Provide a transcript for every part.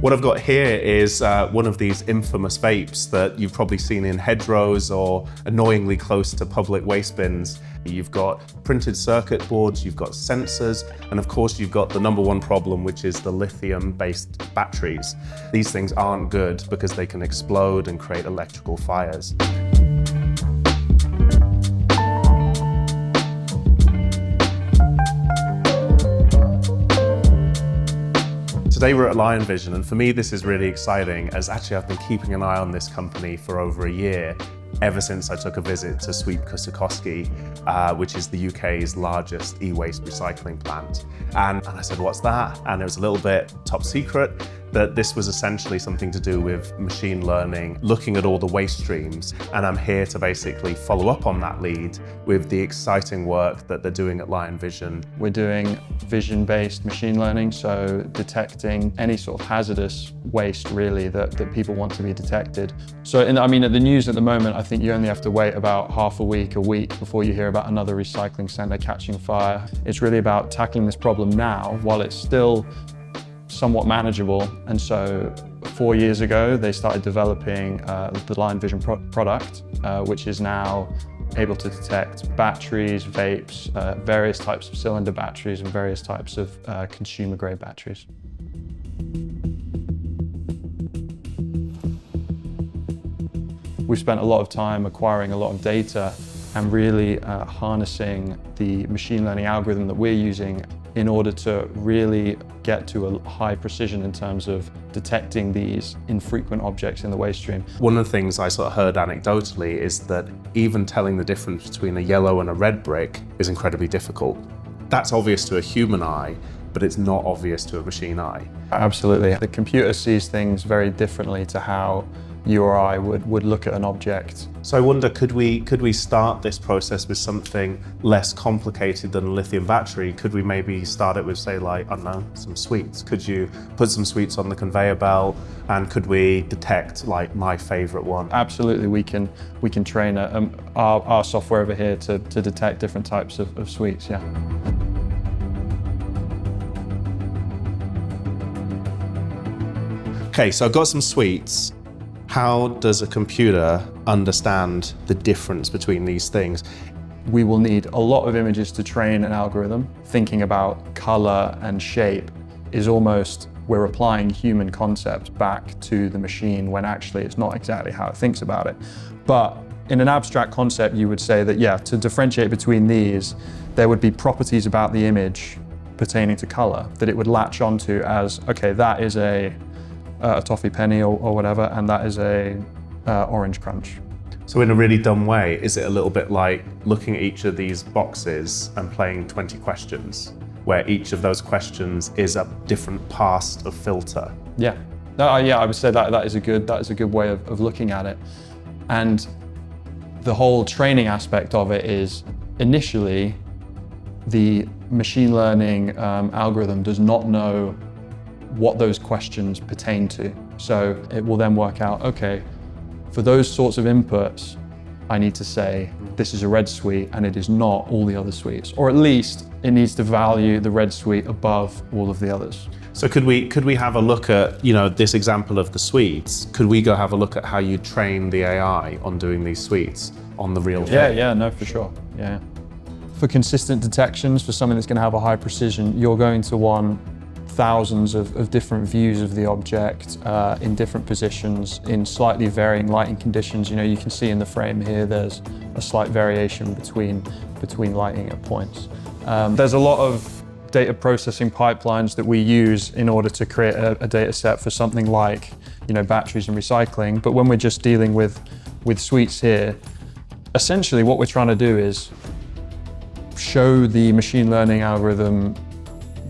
What I've got here is one of these infamous vapes that you've probably seen in hedgerows or annoyingly close to public waste bins. You've got printed circuit boards, you've got sensors, and of course you've got the number one problem, which is the lithium-based batteries. These things aren't good because they can explode and create electrical fires. Today we're at Lion Vision, and for me this is really exciting, as actually I've been keeping an eye on this company for over a year, ever since I took a visit to Sweet Kusakowski, which is the UK's largest e-waste recycling plant. And I said, what's that? And it was a little bit top secret, that this was essentially something to do with machine learning, looking at all the waste streams. And I'm here to basically follow up on that lead with the exciting work that they're doing at Lion Vision. We're doing vision-based machine learning, so detecting any sort of hazardous waste really that people want to be detected. So at the news at the moment, I think you only have to wait about half a week before you hear about another recycling centre catching fire. It's really about tackling this problem now while it's still somewhat manageable. And so 4 years ago, they started developing the Lion Vision product, which is now able to detect batteries, vapes, various types of cylinder batteries, and various types of consumer-grade batteries. We've spent a lot of time acquiring a lot of data and really harnessing the machine learning algorithm that we're using in order to really get to a high precision in terms of detecting these infrequent objects in the waste stream. One of the things I sort of heard anecdotally is that even telling the difference between a yellow and a red brick is incredibly difficult. That's obvious to a human eye, but it's not obvious to a machine eye. Absolutely. The computer sees things very differently to how you or I would look at an object. So I wonder, could we start this process with something less complicated than a lithium battery? Could we maybe start it with, say, like, I don't know, some sweets? Could you put some sweets on the conveyor belt, and could we detect, like, my favorite one? Absolutely, we can train our software over here to detect different types of sweets, yeah. Okay, so I've got some sweets. How does a computer understand the difference between these things? We will need a lot of images to train an algorithm. Thinking about color and shape is almost, we're applying human concepts back to the machine when actually it's not exactly how it thinks about it. But in an abstract concept, you would say that, yeah, to differentiate between these, there would be properties about the image pertaining to color that it would latch onto as, okay, that is a toffee penny or whatever, and that is a orange crunch. So in a really dumb way, is it a little bit like looking at each of these boxes and playing 20 questions, where each of those questions is a different pass of filter? Yeah, yeah, I would say that is a good way of looking at it. And the whole training aspect of it is, initially, the machine learning algorithm does not know what those questions pertain to. So it will then work out, okay, for those sorts of inputs, I need to say, this is a red sweet and it is not all the other sweets. Or at least it needs to value the red sweet above all of the others. So could we have a look at, you know, this example of the sweets? Could we go have a look at how you train the AI on doing these sweets on the real thing? Yeah, no, for sure, yeah. For consistent detections, for something that's gonna have a high precision, you're going to want thousands of different views of the object in different positions, in slightly varying lighting conditions. You know, you can see in the frame here, there's a slight variation between lighting at points. There's a lot of data processing pipelines that we use in order to create a data set for something like, you know, batteries and recycling. But when we're just dealing with sweets here, essentially what we're trying to do is show the machine learning algorithm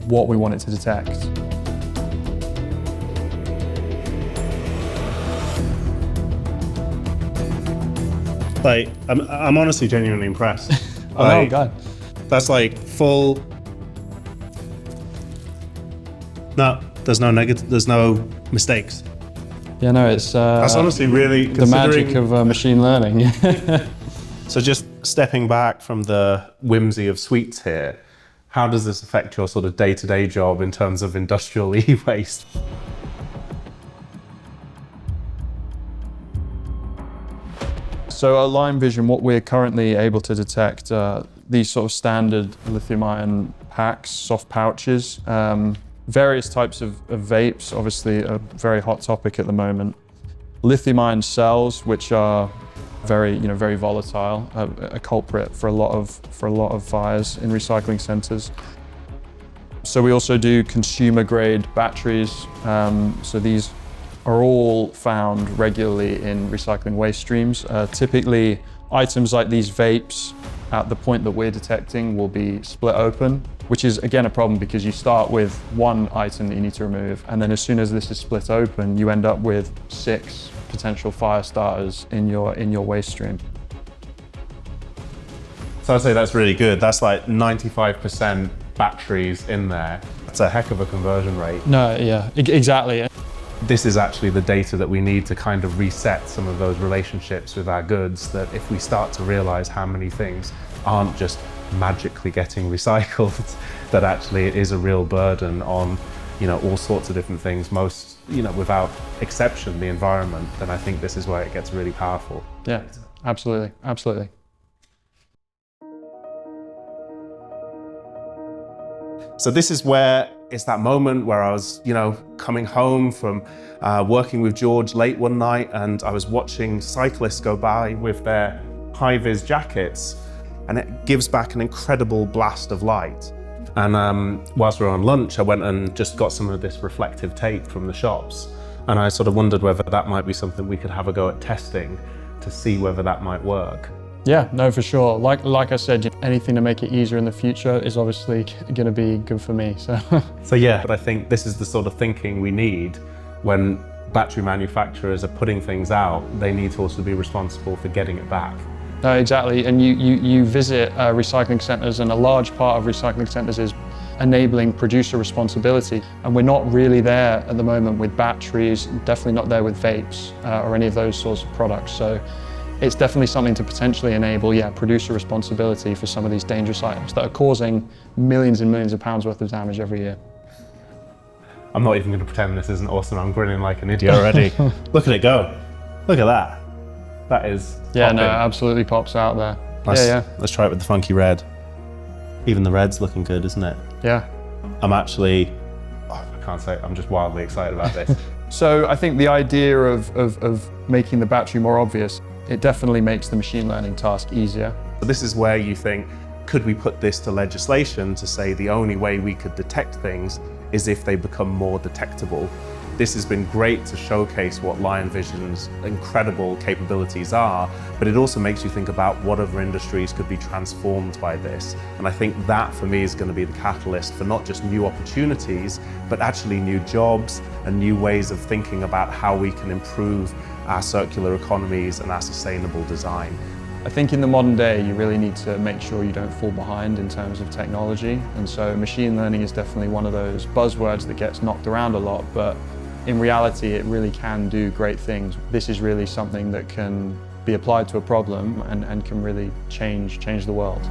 what we want it to detect. Like, I'm honestly genuinely impressed. Oh, God. That's like full. No, there's no negative. There's no mistakes. Yeah, no, it's that's honestly really the magic of machine learning. So just stepping back from the whimsy of sweets here, how does this affect your sort of day-to-day job in terms of industrial e-waste? So at Lion Vision, what we're currently able to detect these sort of standard lithium-ion packs, soft pouches, various types of vapes, obviously a very hot topic at the moment. Lithium-ion cells, which are very volatile, a culprit for a lot of fires in recycling centers. So we also do consumer-grade batteries. So these are all found regularly in recycling waste streams. Typically, items like these vapes, at the point that we're detecting, will be split open, which is again a problem because you start with one item that you need to remove, and then as soon as this is split open, you end up with 6 potential fire starters in your waste stream. So I'd say that's really good. That's like 95% batteries in there. That's a heck of a conversion rate. No, yeah, exactly. This is actually the data that we need to kind of reset some of those relationships with our goods, that if we start to realize how many things aren't just magically getting recycled, that actually it is a real burden on, all sorts of different things, most, without exception, the environment, then I think this is where it gets really powerful. Yeah, absolutely, absolutely. So this is where it's that moment where I was, coming home from working with George late one night, and I was watching cyclists go by with their high-vis jackets, and it gives back an incredible blast of light. And whilst we were on lunch, I went and just got some of this reflective tape from the shops. And I sort of wondered whether that might be something we could have a go at testing to see whether that might work. Yeah, no, for sure. Like I said, anything to make it easier in the future is obviously going to be good for me. So yeah, but I think this is the sort of thinking we need when battery manufacturers are putting things out. They need to also be responsible for getting it back. No, exactly. And you visit recycling centers, and a large part of recycling centers is enabling producer responsibility. And we're not really there at the moment with batteries, definitely not there with vapes or any of those sorts of products. So it's definitely something to potentially enable, producer responsibility for some of these dangerous items that are causing millions and millions of pounds worth of damage every year. I'm not even going to pretend this isn't awesome. I'm grinning like an idiot already. Look at it go. Look at that. That is popping. No, absolutely pops out there. Let's try it with the funky red. Even the red's looking good, isn't it? Yeah. I'm actually, I can't say, I'm just wildly excited about this. So I think the idea of making the battery more obvious, it definitely makes the machine learning task easier. This is where you think, could we put this to legislation to say the only way we could detect things is if they become more detectable? This has been great to showcase what Lion Vision's incredible capabilities are, but it also makes you think about what other industries could be transformed by this. And I think that for me is going to be the catalyst for not just new opportunities, but actually new jobs and new ways of thinking about how we can improve our circular economies and our sustainable design. I think in the modern day, you really need to make sure you don't fall behind in terms of technology. And so machine learning is definitely one of those buzzwords that gets knocked around a lot, but in reality, it really can do great things. This is really something that can be applied to a problem and can really change the world.